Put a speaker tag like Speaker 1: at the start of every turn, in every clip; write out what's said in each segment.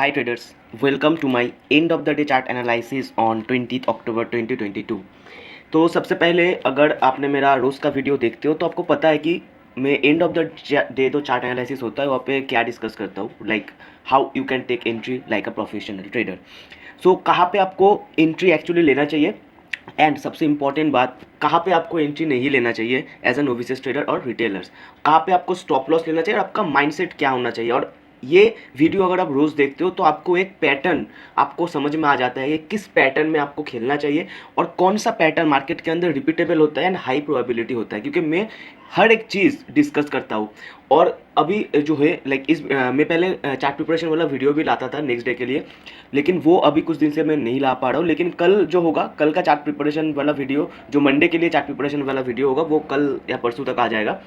Speaker 1: Hi traders, welcome to my end of the day chart analysis on 20th October 2022। तो सबसे पहले अगर आपने मेरा रोज़ का वीडियो देखते हो तो आपको पता है कि मैं एंड ऑफ द डे जो चार्ट एनालिसिस होता है वहाँ पे क्या डिस्कस करता हूँ, like how you can take entry like a professional trader. So कहाँ पे आपको एंट्री एक्चुअली लेना चाहिए एंड सबसे इंपॉर्टेंट बात, कहाँ पे आपको एंट्री नहीं लेना चाहिए एज अ नोविसेस ट्रेडर और रिटेलर्स, कहाँ पे आपको स्टॉप लॉस लेना चाहिए और आपका माइंडसेट क्या होना चाहिए। और ये वीडियो अगर आप रोज़ देखते हो तो आपको एक पैटर्न आपको समझ में आ जाता है कि किस पैटर्न में आपको खेलना चाहिए और कौन सा पैटर्न मार्केट के अंदर रिपीटेबल होता है एंड हाई प्रोबेबिलिटी होता है, क्योंकि मैं हर एक चीज़ डिस्कस करता हूँ। और अभी जो है लाइक मैं पहले चार्ट प्रिपरेशन वाला वीडियो भी लाता था नेक्स्ट डे के लिए, लेकिन वो अभी कुछ दिन से मैं नहीं ला पा रहा हूँ। लेकिन कल जो होगा, कल का चार्ट प्रिपरेशन वाला वीडियो, जो मंडे के लिए चार्ट प्रिपरेशन वाला वीडियो होगा, वो कल या परसों तक आ जाएगा।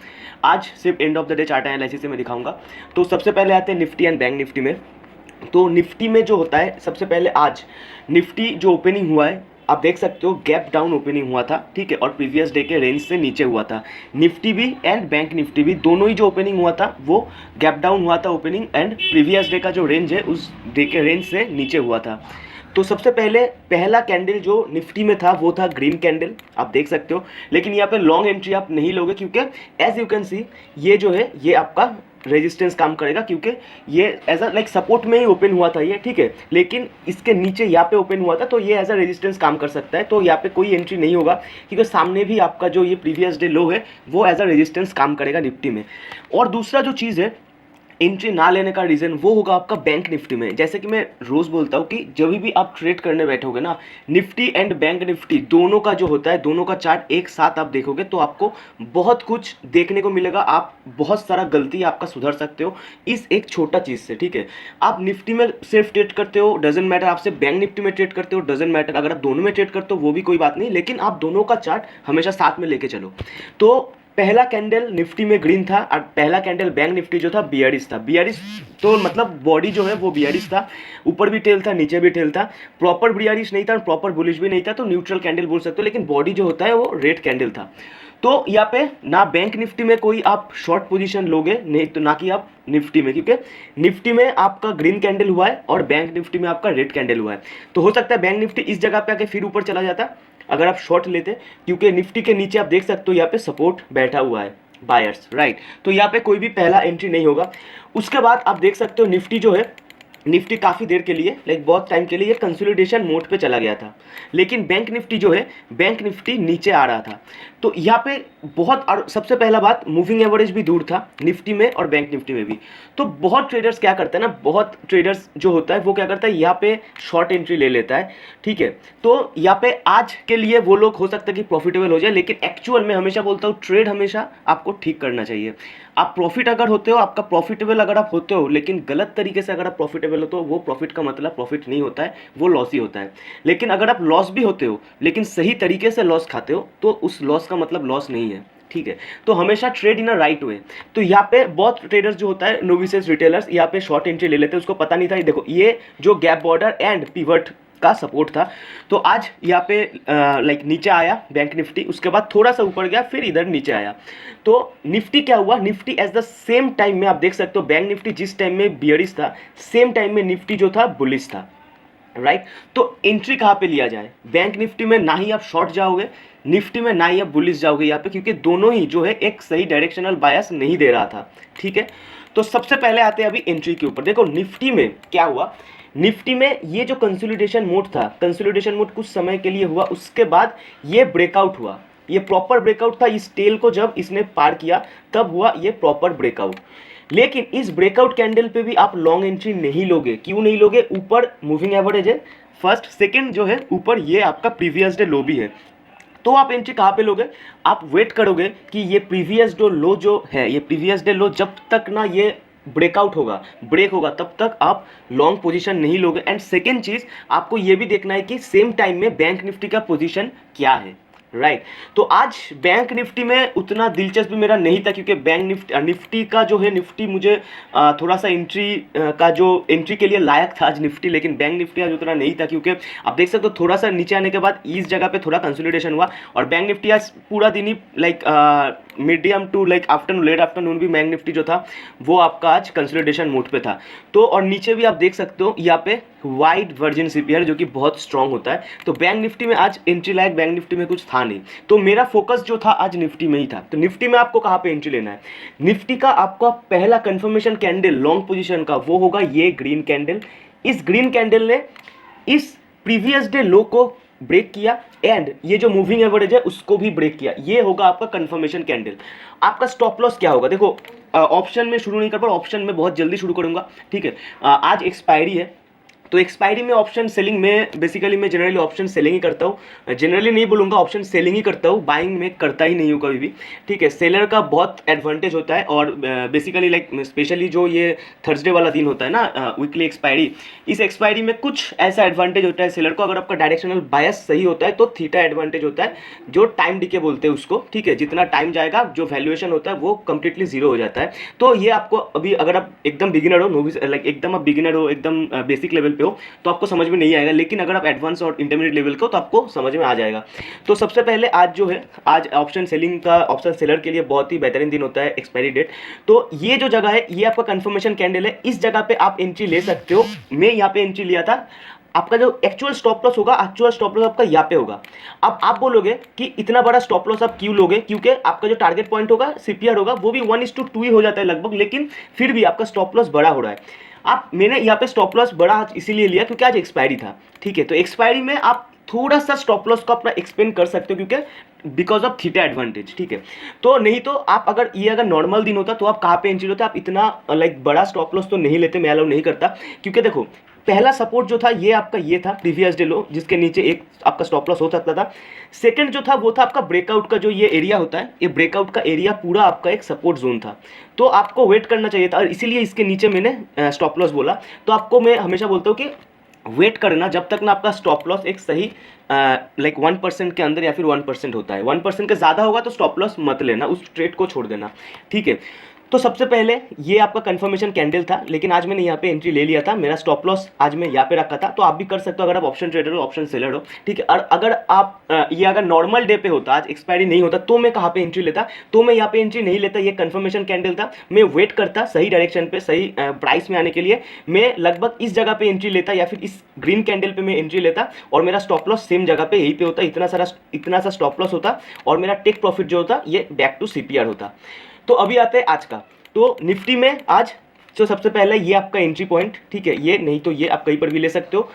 Speaker 1: आज सिर्फ and of the day chart analysis से मैं दिखाऊंगा। तो सबसे पहले आते हैं निफ्टी एंड बैंक निफ्टी में। तो निफ्टी में जो होता है, सबसे पहले आज निफ्टी जो ओपनिंग हुआ है, आप देख सकते हो गैप डाउन ओपनिंग हुआ था, ठीक है, और प्रीवियस डे के रेंज से नीचे हुआ था। निफ्टी भी एंड बैंक निफ्टी भी दोनों ही जो ओपनिंग हुआ था वो गैप डाउन हुआ था ओपनिंग एंड प्रीवियस डे का जो रेंज है उस डे के रेंज से नीचे हुआ था। तो सबसे पहले पहला कैंडल जो निफ्टी में था वो था ग्रीन कैंडल, आप देख सकते हो। लेकिन यहाँ पे लॉन्ग एंट्री आप नहीं लोगे, क्योंकि एज यू कैन सी ये जो है ये आपका रेजिस्टेंस काम करेगा, क्योंकि ये एज अ लाइक सपोर्ट में ही ओपन हुआ था ये, ठीक है, लेकिन इसके नीचे यहाँ पे ओपन हुआ था तो ये एज अ रेजिस्टेंस काम कर सकता है। तो यहाँ पे कोई एंट्री नहीं होगा, क्योंकि सामने भी आपका जो ये प्रीवियस डे लो है वो एज अ रेजिस्टेंस काम करेगा निफ्टी में। और दूसरा जो चीज़ है एंट्री ना लेने का रीज़न वो होगा आपका बैंक निफ्टी में। जैसे कि मैं रोज़ बोलता हूँ कि जब भी आप ट्रेड करने बैठोगे ना, निफ्टी एंड बैंक निफ्टी दोनों का जो होता है, दोनों का चार्ट एक साथ आप देखोगे तो आपको बहुत कुछ देखने को मिलेगा। आप बहुत सारा गलती आपका सुधर सकते हो इस एक छोटा चीज़ से, ठीक है। आप निफ्टी में सिर्फ ट्रेड करते हो डजेंट मैटर, आप सिर्फ बैंक निफ्टी में ट्रेड करते हो डजेंट मैटर, अगर आप दोनों में ट्रेड करते हो वो भी कोई बात नहीं, लेकिन आप दोनों का चार्ट हमेशा साथ में लेके चलो। तो पहला कैंडल निफ्टी में ग्रीन था और पहला कैंडल बैंक निफ्टी जो था बियरिश था। बियरिश तो मतलब बॉडी जो है वो बियरिश था, ऊपर भी टेल था नीचे भी टेल था, प्रॉपर बियरिश नहीं था, प्रॉपर बुलिश भी नहीं था, तो न्यूट्रल कैंडल बोल सकते हो, लेकिन बॉडी जो होता है वो रेड कैंडल था। तो यहाँ पे ना बैंक निफ्टी में कोई आप शॉर्ट पोजीशन लोगे, नहीं तो ना कि आप निफ्टी में, क्योंकि निफ्टी में आपका ग्रीन कैंडल हुआ है और बैंक निफ्टी में आपका रेड कैंडल हुआ है। तो हो सकता है बैंक निफ्टी इस जगह पे आके फिर ऊपर चला जाता अगर आप शॉर्ट लेते, क्योंकि निफ्टी के नीचे आप देख सकते हो यहाँ पे सपोर्ट बैठा हुआ है बायर्स, राइट। तो यहाँ पे कोई भी पहला एंट्री नहीं होगा। उसके बाद आप देख सकते हो निफ्टी जो है, निफ्टी काफ़ी देर के लिए लाइक बहुत टाइम के लिए ये कंसोलिडेशन मोड पे चला गया था, लेकिन बैंक निफ्टी जो है, बैंक निफ्टी नीचे आ रहा था। तो यहाँ पे बहुत, और सबसे पहला बात मूविंग एवरेज भी दूर था निफ्टी में और बैंक निफ्टी में भी। तो बहुत ट्रेडर्स क्या करते हैं ना, बहुत ट्रेडर्स जो होता है वो क्या करता है, यहाँ पे शॉर्ट एंट्री ले लेता है, ठीक है। तो यहाँ पे आज के लिए वो लोग हो सकता है कि प्रॉफिटेबल हो जाए, लेकिन एक्चुअल में हमेशा बोलता हूँ ट्रेड हमेशा आपको ठीक करना चाहिए। आप प्रॉफिट अगर होते हो, आपका प्रॉफिटेबल अगर आप होते हो, लेकिन गलत तरीके से अगर आप प्रॉफिटेबल हो तो वो प्रॉफिट का मतलब प्रॉफिट नहीं होता है, वो लॉस ही होता है। लेकिन अगर आप लॉस भी होते हो लेकिन सही तरीके से लॉस खाते हो तो उस लॉस का मतलब लॉस नहीं है, ठीक है। तो हमेशा trade in a right way. तो यहाँ पे बहुत ट्रेडर्स जो होता है नोविसेस रिटेलर्स यहाँ पे शॉर्ट एंट्री ले लेते हैं, उसको पता नहीं था। देखो ये जो गैप बॉर्डर एंड पिवट का सपोर्ट था, तो आज यहाँ पे लाइक नीचे आया बैंक निफ्टी, उसके बाद थोड़ा सा ऊपर गया, फिर इधर नीचे आया। तो निफ्टी क्या हुआ, Nifty at the same time में आप देख सकते हो बैंक निफ्टी जिस टाइम में बियरिश था, सेम टाइम में निफ्टी जो था बुलिश था, राइट। तो एंट्री कहाँ पे लिया जाए, बैंक निफ्टी में ना ही आप शॉर्ट जाओगे, निफ्टी में ना ही आप बुलिश जाओगे यहाँ पे, क्योंकि दोनों ही जो है एक सही डायरेक्शनल बायस नहीं दे रहा था, ठीक है। तो सबसे पहले आते हैं अभी एंट्री के ऊपर। देखो निफ्टी में क्या हुआ, निफ्टी में ये जो कंसोलिडेशन मोड था, कंसोलिडेशन मोड कुछ समय के लिए हुआ, उसके बाद ये ब्रेकआउट हुआ, ये प्रॉपर ब्रेकआउट था। इस टेल को जब इसने पार किया तब हुआ ये प्रॉपर ब्रेकआउट। लेकिन इस ब्रेकआउट कैंडल पे भी आप लॉन्ग एंट्री नहीं लोगे। क्यों नहीं लोगे, ऊपर मूविंग एवरेज है फर्स्ट, सेकंड जो है ऊपर ये आपका प्रीवियस डे लो भी है। तो आप एंट्री कहाँ पे लोगे, आप वेट करोगे कि ये प्रीवियस डे लो जो है, ये प्रीवियस डे लो जब तक ना ये ब्रेकआउट होगा, ब्रेक होगा, तब तक आप लॉन्ग पोजीशन नहीं लोगे। एंड सेकेंड चीज़ आपको ये भी देखना है कि सेम टाइम में बैंक निफ्टी का पोजीशन क्या है, राइट। तो आज बैंक निफ्टी में उतना दिलचस्पी मेरा नहीं था, क्योंकि बैंक निफ्टी का जो है, निफ्टी मुझे थोड़ा सा एंट्री का जो एंट्री के लिए लायक था आज निफ्टी, लेकिन बैंक निफ्टी आज उतना नहीं था, क्योंकि आप देख सकते हो थोड़ा सा नीचे आने के बाद इस जगह पे थोड़ा कंसोलिडेशन हुआ और बैंक निफ्टी आज पूरा दिन ही like medium to like afternoon, late afternoon भी बैंक निफ्टी जो था वो आपका आज कंसोलिडेशन मोड पे था। तो और नीचे भी आप देख सकते हो यहाँ पे वाइड वर्जिन सीपीआर जो कि बहुत स्ट्रांग होता है। तो बैंक निफ्टी में आज एंट्री लायक बैंक निफ्टी में कुछ था नहीं, तो मेरा फोकस जो था आज निफ्टी में ही था। तो निफ्टी में आपको कहाँ पे एंट्री लेना है? निफ्टी का आपका पहला कंफर्मेशन कैंडल लॉन्ग पोजीशन का वो होगा ये ग्रीन कैंडल। इस ग्रीन कैंडल ने इस प्रीवियस डे लो को ब्रेक किया एंड ये जो मूविंग एवरेज है उसको भी ब्रेक किया। ये होगा आपका कंफर्मेशन कैंडल। आपका स्टॉप लॉस क्या होगा? देखो ऑप्शन में शुरू नहीं कर पा, ऑप्शन में बहुत जल्दी शुरू करूंगा, ठीक है। आज एक्सपायरी है, तो एक्सपायरी में ऑप्शन सेलिंग में बेसिकली मैं जनरली ऑप्शन सेलिंग ही करता हूँ, जनरली नहीं बोलूँगा, ऑप्शन सेलिंग ही करता हूँ, बाइंग में करता ही नहीं हूँ कभी भी, ठीक है। सेलर का बहुत एडवांटेज होता है और बेसिकली लाइक स्पेशली जो ये थर्सडे वाला दिन होता है ना वीकली एक्सपायरी, इस एक्सपायरी में कुछ ऐसा एडवांटेज होता है सेलर को, अगर आपका डायरेक्शनल बायस सही होता है तो थीटा एडवांटेज होता है जो टाइम डिके बोलते हैं उसको, ठीक है। जितना टाइम जाएगा जो वैल्यूएशन होता है वो कंप्लीटली जीरो हो जाता है। तो ये आपको अभी अगर आप एकदम बिगिनर हो, नोविस लाइक एकदम आप बिगिनर हो, एकदम बेसिक लेवल पे हो तो आपको समझ में नहीं आएगा, लेकिन अगर आप एडवांस और इंटरमीडिएट लेवल को तो आपको समझ में आ जाएगा। तो सबसे पहले आज जो है, आज ऑप्शन सेलिंग का, ऑप्शन सेलर के लिए बहुत ही बेहतरीन दिन होता है एक्सपायरी डेट। तो ये जो जगह है ये आपका कंफर्मेशन कैंडल है, इस जगह पे आप एंट्री ले सकते हो। मैं यहाँ पे एंट्री लिया था। आपका जो एक्चुअल स्टॉप लॉस होगा, एक्चुअल स्टॉप लॉस आपका यहाँ पे होगा। अब आप बोलोगे कि इतना बड़ा स्टॉप लॉस आप क्यों लोगे? क्योंकि आपका जो टारगेट पॉइंट होगा सीपीआर होगा वो भी 1:2 ही हो जाता है लगभग, लेकिन फिर भी आपका स्टॉप लॉस बड़ा हो रहा है। मैंने यहाँ पे स्टॉप लॉस बड़ा आज इसीलिए लिया क्योंकि आज एक्सपायरी था, ठीक है। तो एक्सपायरी में आप थोड़ा सा स्टॉप लॉस को अपना एक्सपेंड कर सकते हो क्योंकि बिकॉज ऑफ थीटा एडवांटेज, ठीक है। तो नहीं तो आप अगर नॉर्मल दिन होता तो आप कहाँ पे एंट्री लेते? आप इतना लाइक बड़ा स्टॉप लॉस तो नहीं लेते, मैं अलाउ नहीं करता, क्योंकि देखो पहला सपोर्ट जो था ये आपका ये था प्रीवियस डे लो, जिसके नीचे एक आपका स्टॉप लॉस हो सकता था। सेकंड जो था वो था आपका ब्रेकआउट का जो ये एरिया होता है, ये ब्रेकआउट का एरिया पूरा आपका एक सपोर्ट जोन था, तो आपको वेट करना चाहिए था, और इसीलिए इसके नीचे मैंने स्टॉप लॉस बोला। तो आपको मैं हमेशा बोलता हूँ कि वेट करना जब तक ना आपका स्टॉप लॉस एक सही लाइक 1% के अंदर या फिर 1% होता है। 1% के ज़्यादा होगा तो स्टॉप लॉस मत लेना, उस ट्रेड को छोड़ देना, ठीक है। तो सबसे पहले ये आपका कंफर्मेशन कैंडल था, लेकिन आज मैंने यहाँ पे एंट्री ले लिया था। मेरा स्टॉप लॉस आज मैं यहाँ पे रखा था, तो आप भी कर सकते हो अगर आप ऑप्शन ट्रेडर हो, ऑप्शन सेलर हो, ठीक है। और अगर आप ये अगर नॉर्मल डे पे होता, आज एक्सपायरी नहीं होता, तो मैं कहाँ पे एंट्री लेता? तो मैं यहाँ पे एंट्री नहीं लेता, ये कंफर्मेशन कैंडल था, मैं वेट करता सही डायरेक्शन पे, सही प्राइस में आने के लिए। मैं लगभग इस जगह पे एंट्री लेता या फिर इस ग्रीन कैंडल पे मैं एंट्री लेता, और मेरा स्टॉप लॉस सेम जगह पे यहीं पे होता, इतना सा स्टॉप लॉस होता, और मेरा टेक प्रॉफिट जो होता ये बैक टू सीपीआर होता। तो अभी आते हैं आज का। तो निफ्टी में आज जो सबसे पहले ये आपका एंट्री पॉइंट, ठीक है, ये नहीं तो ये आप कहीं पर भी ले सकते हो,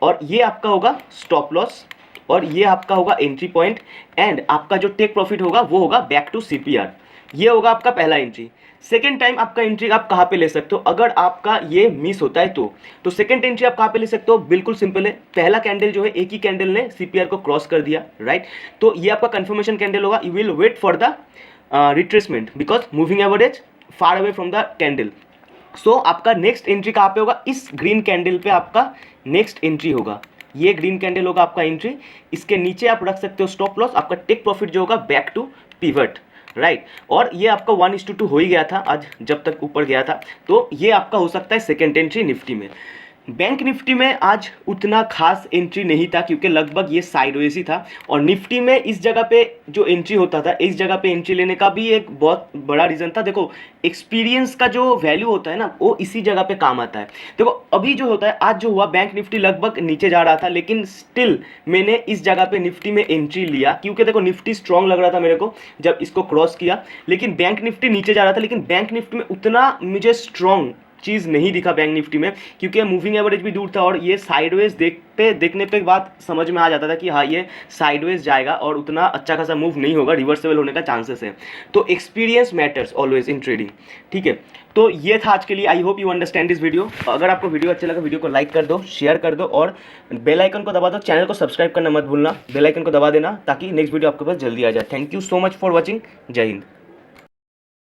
Speaker 1: और ये आपका होगा स्टॉप लॉस, और ये आपका होगा एंट्री पॉइंट, एंड आपका जो टेक प्रॉफिट होगा वो होगा बैक टू सीपीआर। ये होगा आपका पहला एंट्री। सेकेंड टाइम आपका एंट्री आप कहाँ पे ले सकते हो अगर आपका ये मिस होता है तो सेकेंड एंट्री आप कहाँ पे ले सकते हो? बिल्कुल सिंपल है, पहला कैंडल जो है एक ही कैंडल ने सीपीआर को क्रॉस कर दिया, राइट। तो ये आपका कंफर्मेशन कैंडल होगा। You will wait for the retracement because moving average far away from the candle. So आपका नेक्स्ट एंट्री कहाँ पे होगा? इस ग्रीन कैंडल पे आपका नेक्स्ट एंट्री होगा। ये ग्रीन कैंडल होगा आपका एंट्री, इसके नीचे आप रख सकते हो स्टॉप लॉस। आपका टेक प्रॉफिट जो होगा बैक टू पिवट, राइट। और ये आपका 1:2 हो ही गया था आज जब तक ऊपर गया था, तो ये आपका हो सकता है सेकेंड एंट्री निफ्टी में। बैंक निफ्टी में आज उतना खास एंट्री नहीं था क्योंकि लगभग ये साइडवेज ही था, और निफ्टी में इस जगह पे जो एंट्री होता था, इस जगह पे एंट्री लेने का भी एक बहुत बड़ा रीज़न था। देखो एक्सपीरियंस का जो वैल्यू होता है ना वो इसी जगह पे काम आता है। देखो अभी जो होता है, आज जो हुआ बैंक निफ्टी लगभग नीचे जा रहा था, लेकिन स्टिल मैंने इस जगह पे निफ्टी में एंट्री लिया क्योंकि देखो निफ्टी स्ट्रॉन्ग लग रहा था मेरे को जब इसको क्रॉस किया, लेकिन बैंक निफ्टी नीचे जा रहा था, लेकिन बैंक निफ्टी में उतना मुझे स्ट्रॉन्ग चीज़ नहीं दिखा बैंक निफ्टी में, क्योंकि मूविंग एवरेज भी दूर था, और ये साइडवेज देखने पे बात समझ में आ जाता था कि हाँ ये साइडवेज जाएगा और उतना अच्छा खासा मूव नहीं होगा, रिवर्सेबल होने का चांसेस है। तो experience matters always in trading, ठीक है। तो ये था आज के लिए। I hope you understand this video. अगर आपको वीडियो अच्छा लगा वीडियो को लाइक कर दो, शेयर कर दो, और बेल आइकन को दबा दो। चैनल को सब्सक्राइब करना मत भूलना, बेल आइकन को दबा देना ताकि नेक्स्ट वीडियो आपके पास जल्दी आ जाए। Thank you so much for watching. जय हिंद।